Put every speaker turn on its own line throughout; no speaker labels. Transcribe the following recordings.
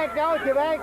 Quebec now, Quebec.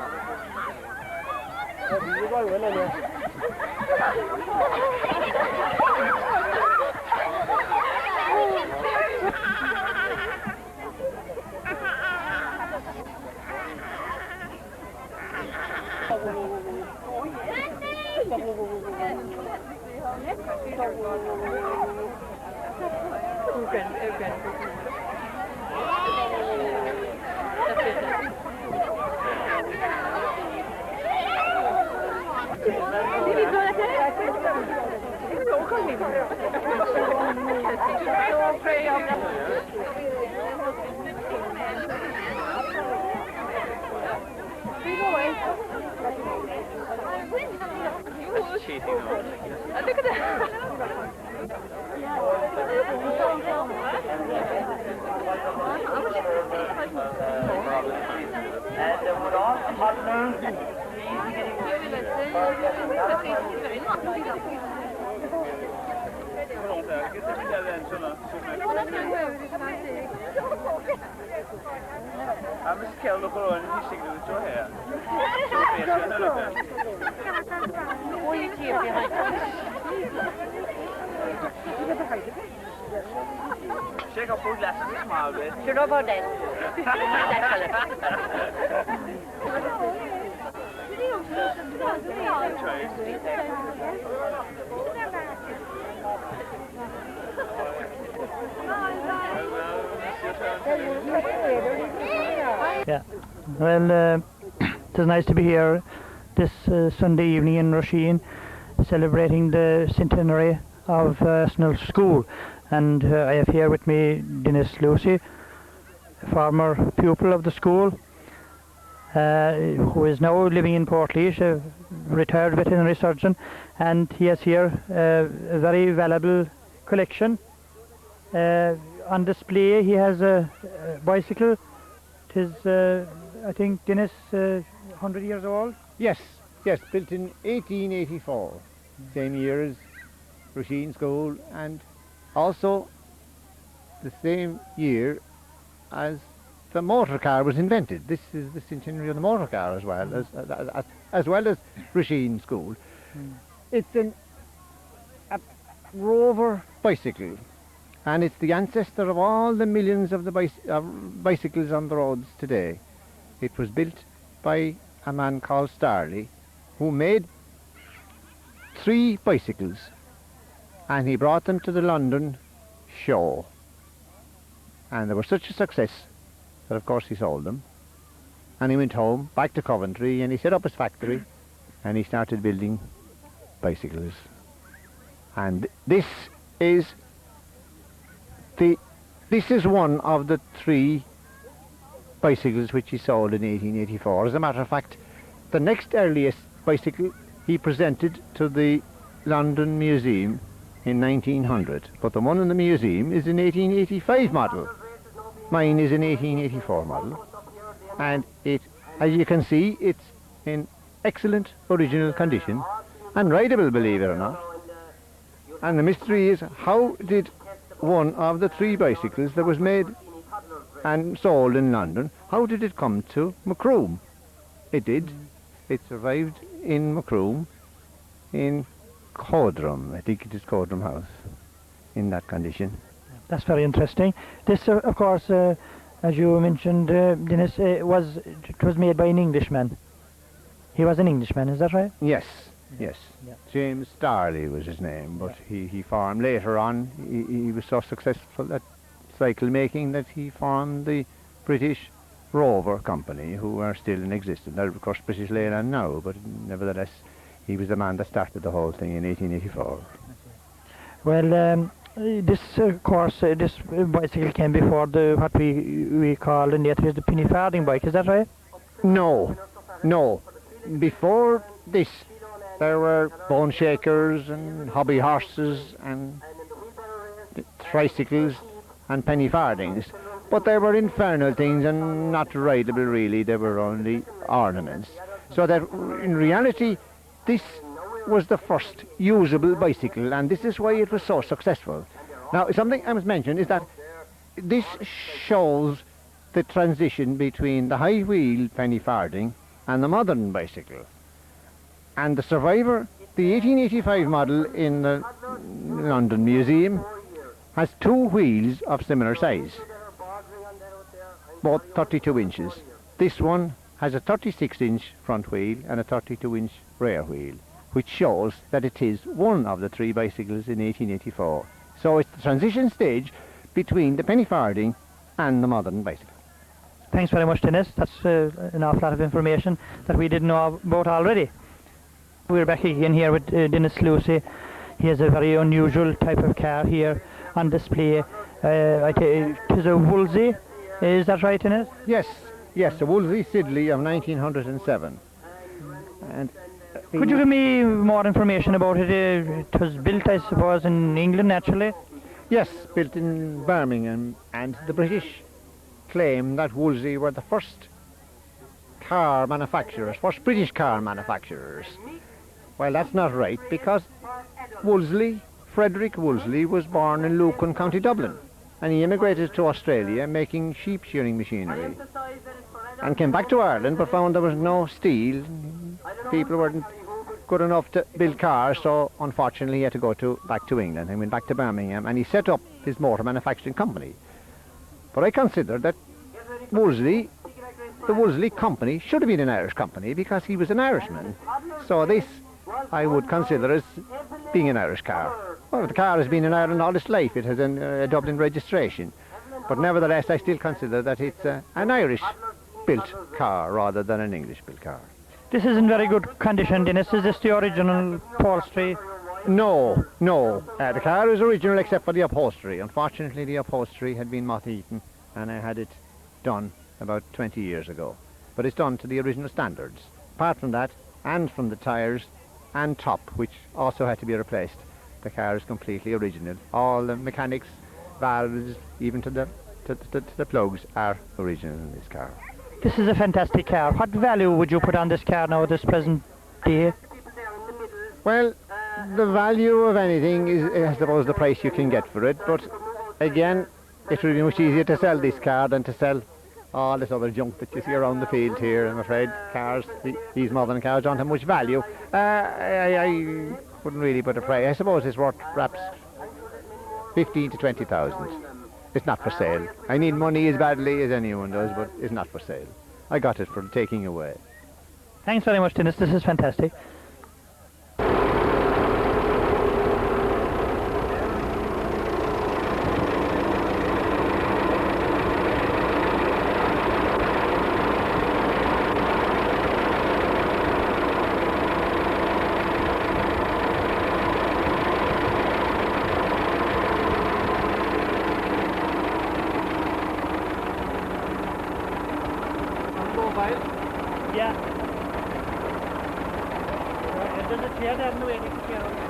Check out food lessons tomorrow, bit.
You're not about that.
Yeah, well, it's nice to be here this Sunday evening in Rasheen, celebrating the centenary of Snell School, and I have here with me Dennis Lucy, a former pupil of the school, who is now living in Portlaoise, a retired veterinary surgeon, and he has here a very valuable collection. On display he has a bicycle. It is, I think, Dennis, 100 years old?
Yes, built in 1884, same year as Rasheen School, and also the same year as the motor car was invented. This is the centenary of the motor car as well as Rasheen School. It's a rover bicycle, and it's the ancestor of all the millions of the bicycles on the roads today. It was built by a man called Starley, who made 3 bicycles, and he brought them to the London show, and they were such a success that of course he sold them, and he went home back to Coventry and he set up his factory and he started building bicycles. And this is one of the 3 bicycles which he sold in 1884. As a matter of fact, the next earliest bicycle he presented to the London Museum in 1900, but the one in the museum is an 1885 model. Mine is an 1884 model, and it, as you can see, it's in excellent original condition and rideable, believe it or not. And the mystery is, how did one of the 3 bicycles that was made and sold in London, how did it come to Macroom? It did. It survived in Macroom, in Codrum, I think it is Codrum House, in that condition.
That's very interesting. This, of course, as you mentioned, Dennis, it was made by an Englishman. He was an Englishman, is that right?
Yes,
Yeah.
yes.
Yeah.
James Starley was his name, but he formed later on, he was so successful at cycle making that he formed the British Rover Company, who are still in existence. They're of course British Leyland now, but nevertheless he was the man that started the whole thing in 1884.
Well, this course, this bicycle came before what we call in the theatre the penny farthing bike, is that right?
No. Before this there were bone shakers and hobby horses and tricycles and penny farthings, but they were infernal things and not rideable really. They were only ornaments, so that in reality this was the first usable bicycle, and this is why it was so successful. Now, something I must mention is that this shows the transition between the high wheel penny farthing and the modern bicycle. And the Survivor, the 1885 model in the London Museum, has two wheels of similar size, both 32 inches. This one has a 36-inch front wheel and a 32-inch rear wheel, which shows that it is one of the three bicycles in 1884. So it's the transition stage between the penny farthing and the modern bicycle.
Thanks very much, Dennis. That's an awful lot of information that we didn't know about already. We're back again here with Dennis Lucy. He has a very unusual type of car here on display. It is a Woolsey, is that right, Dennis?
Yes, a Woolsey Siddeley of 1907. And
could you give me more information about it? It was built, I suppose, in England, naturally?
Yes, built in Birmingham, and the British claim that Woolsey were the first car manufacturers, first British car manufacturers. Well, that's not right, because Woolsey, Frederick Woolsey, was born in Lucan, County Dublin, and he immigrated to Australia making sheep shearing machinery, and came back to Ireland but found there was no steel. People weren't good enough to build cars, so unfortunately he had to go back to England, and went back to Birmingham, and he set up his motor manufacturing company. But I consider that Woolsey, the Woolsey company, should have been an Irish company, because he was an Irishman. So this I would consider as being an Irish car. Well, the car has been in Ireland all its life. It has a Dublin registration. But nevertheless, I still consider that it's an Irish-built car rather than an English-built car.
This is in very good condition, Dennis. Is this the original upholstery?
No. The car is original except for the upholstery. Unfortunately, the upholstery had been moth-eaten, and I had it done about 20 years ago. But it's done to the original standards. Apart from that, and from the tyres and top, which also had to be replaced, the car is completely original. All the mechanics, valves, even to the plugs, are original in this car.
This is a fantastic car. What value would you put on this car now at this present day?
Well, the value of anything is, I suppose, the price you can get for it. But again, it would be much easier to sell this car than to sell all this other junk that you see around the field here. I'm afraid cars, these modern cars, don't have much value. I wouldn't really put a price. I suppose it's worth perhaps 15 to 20,000. It's not for sale. I need money as badly as anyone does, but it's not for sale. I got it for taking away.
Thanks very much, Dennis. This is fantastic. Yeah. Does it here there? No way to share on it.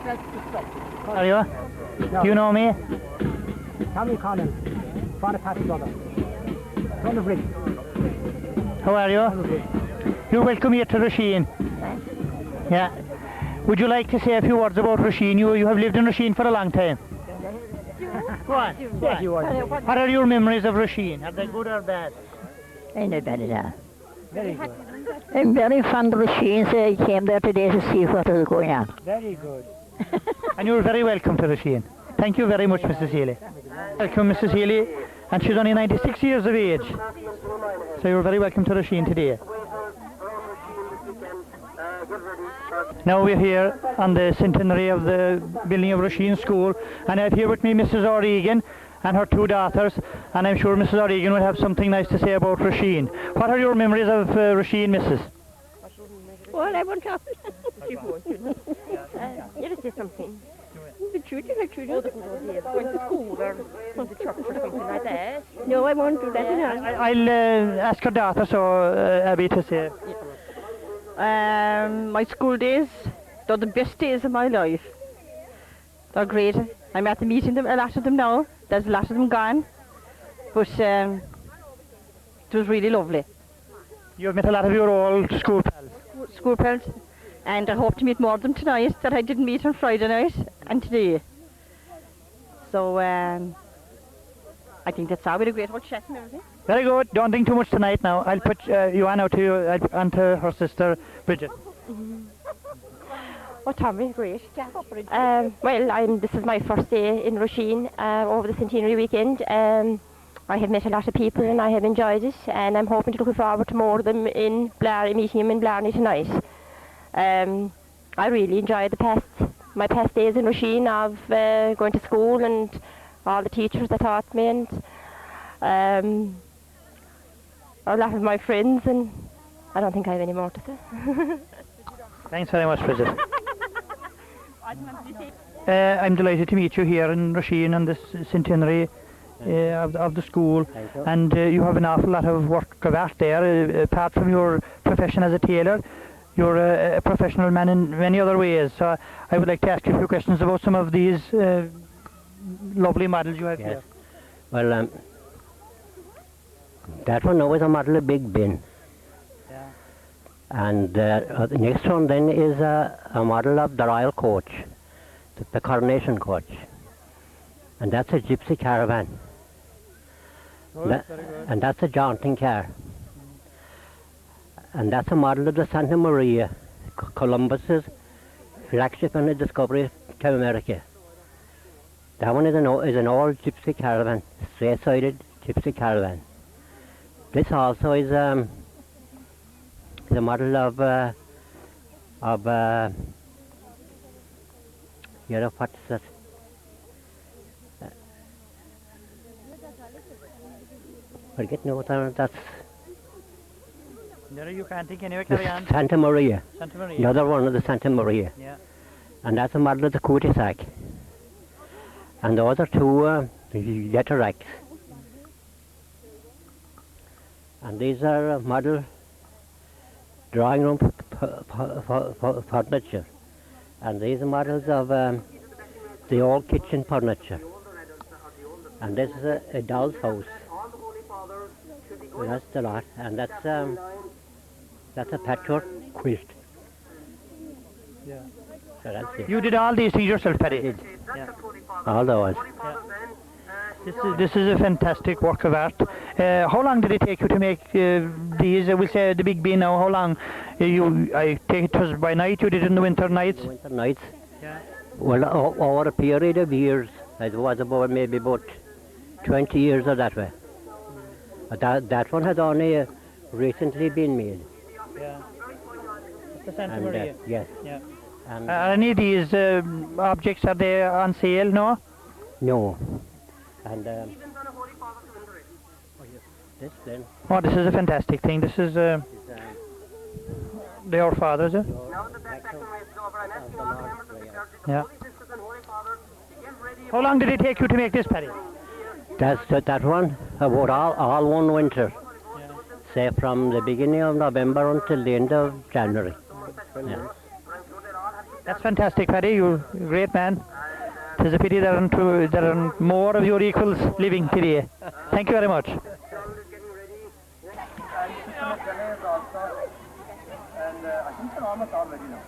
Are you? Do you know me?
Tommy Collins, Father Pat's brother. From the bridge.
How are you? You're welcome here to Rasheen. Yeah. Would you like to say a few words about Rasheen? You have lived in Rasheen for a long time. Go on.
Yes, you are.
What are your memories of Rasheen? Are they good or bad?
Ain't no bad at all.
Very good.
I'm very fond of Rasheen, so I came there today to see what is going on.
Very good.
And you're very welcome to Rasheen. Thank you very much, Mrs. Healy. Welcome, Mrs. Healy. And she's only 96 years of age. So you're very welcome to Rasheen today. Now we're here on the centenary of the building of Rasheen School, and I have here with me Mrs. O'Regan and her two daughters, and I'm sure Mrs. O'Regan will have something nice to say about Rasheen. What are your memories of Rasheen, Mrs.?
Well, I won't talk. You just say something. The children are children. Going to school or going to church or something like that. No, I won't do that.
I'll ask her daughter, so Abby, to say.
My school days, they're the best days of my life. They're great. I'm at the meeting them, a lot of them now. There's a lot of them gone. But it was really lovely.
You've met a lot of your old school pals.
School pals. And I hope to meet more of them tonight that I didn't meet on Friday night and today. So I think that's how we had a great old chat and everything.
Very good. Don't think too much tonight now. I'll put you on out to you, onto her sister Bridget.
Oh, Tommy, great. Well, this is my first day in Rasheen over the Centenary weekend. I have met a lot of people and I have enjoyed it, and I'm hoping to look forward to more of them in Blarney, meeting them in Blarney tonight. I really enjoyed my past days in Rasheen of going to school and all the teachers that taught me, and a lot of my friends, and I don't think I have any more to say.
Thanks very much, Bridget. I'm delighted to meet you here in Rasheen on this centenary of the school, and you have an awful lot of work of art there. Apart from your profession as a tailor, you're a professional man in many other ways. So I would like to ask you a few questions about some of these lovely models you have here.
Well, that one now is a model of Big Ben.
Yeah.
And the next one then is a model of the Royal Coach, the Coronation Coach. And that's a gypsy caravan.
Good, very good.
And that's a jaunting car. And that's a model of the Santa Maria, Columbus's flagship and the discovery to America. That one is an old gypsy caravan, straight-sided gypsy caravan. This also is a model of you know, what's that? Forget now what that's.
No, you can't think anyway, carry on.
Santa Maria.
Santa Maria.
Another one of the Santa Maria.
Yeah.
And that's a model of the cul-de-sac. And those are two letter racks. And these are model drawing room furniture. And these are models of the old kitchen furniture. And this is a doll's house. And that's the lot. And that's a patchwork quilt.
Yeah.
So that's it.
You did all these things yourself, Paddy?
Yeah. All those.
Yeah. This is a fantastic work of art. How long did it take you to make these? We'll say the Big Ben now. How long? I take it was by night. You did it in the winter nights.
Winter nights.
Yeah.
Well, over a period of years, it was maybe about 20 years of that way. But that one had only recently been made.
Yeah. The Santa
And,
Maria.
yes.
Yeah.
And
Are any of these objects, are they on sale? No?
no. And this then
Oh, this is a fantastic thing. This is the Our Father, is it? Yeah. How long did it take you to make this, Paddy?
that one about all one winter.
Yeah.
Say from the beginning of November until the end of January. Yeah.
That's fantastic, Paddy. You're a great man. It's a pity there aren't more of your equals living today. Thank you very much.
And I think they're almost all ready now.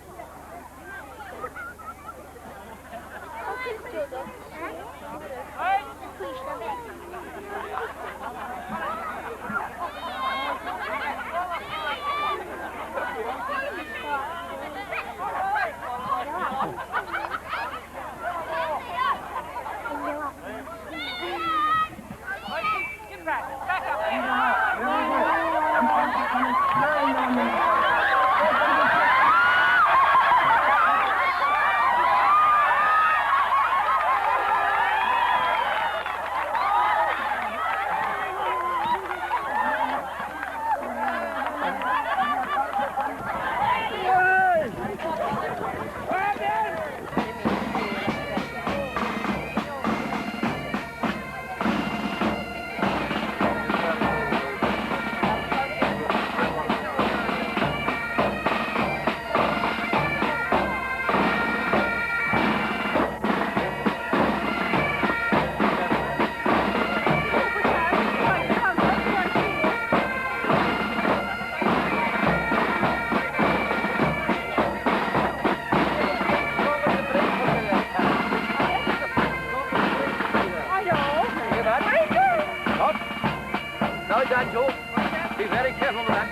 Now, John Joe, be very careful with that.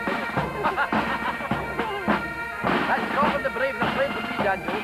That's stopping the brave for me, John Joe.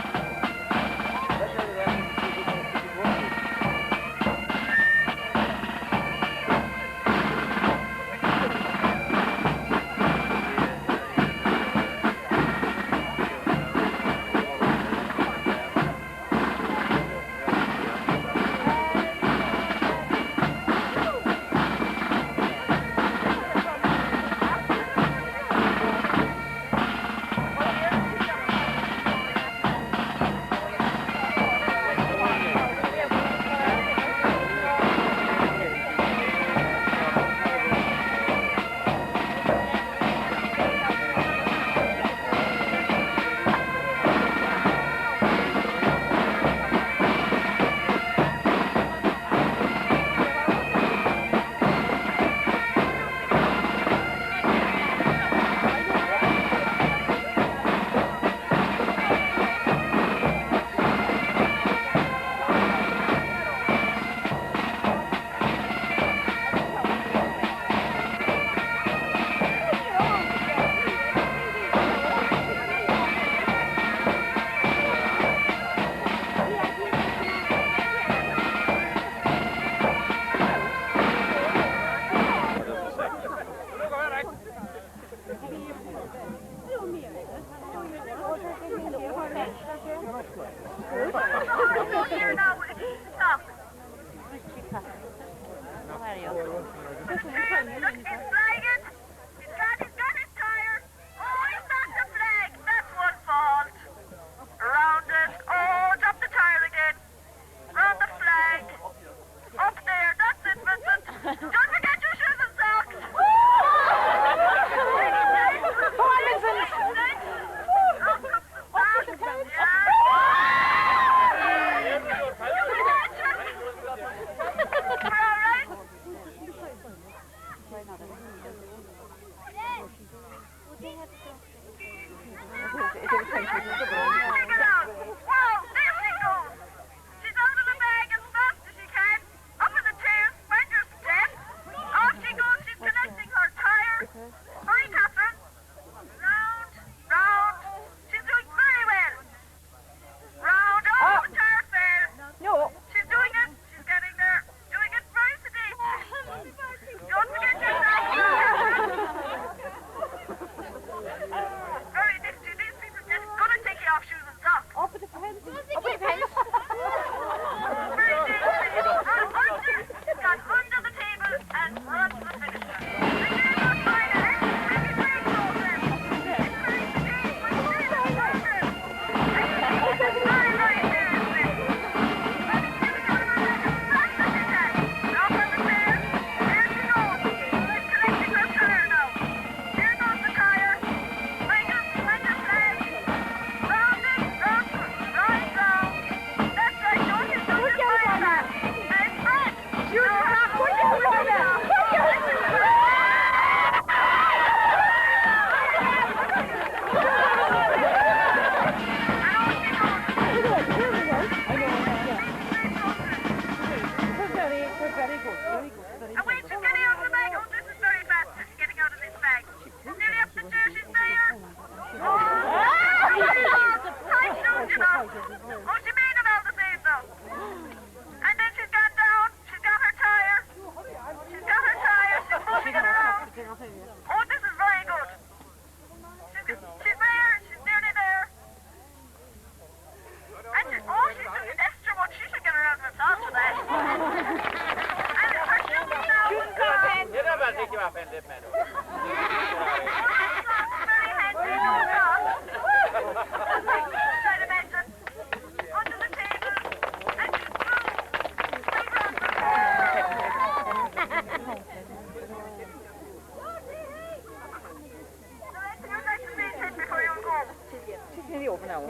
now.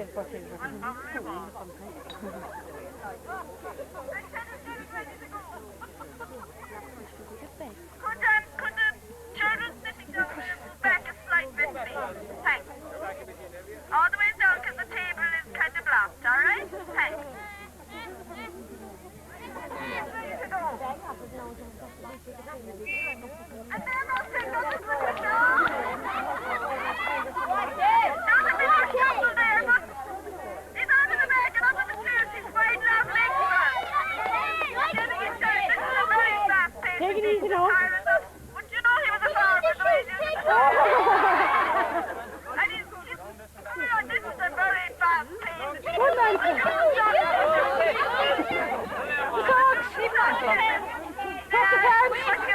Could the children sitting down move back a slight bit, please? Thanks. All the way down because the table is kind of blocked, all right? Thanks. Ready to go. And then I'll take us to the window. Not a bit of trouble there, but he's under the back and under the stairs. He's fighting out legs for us. Getting inside. This is a very fast pace.
Take it easy now.
But you know he was a farmer, so he did it. And he's this is a very fast pace.
Good man.
Take the cards.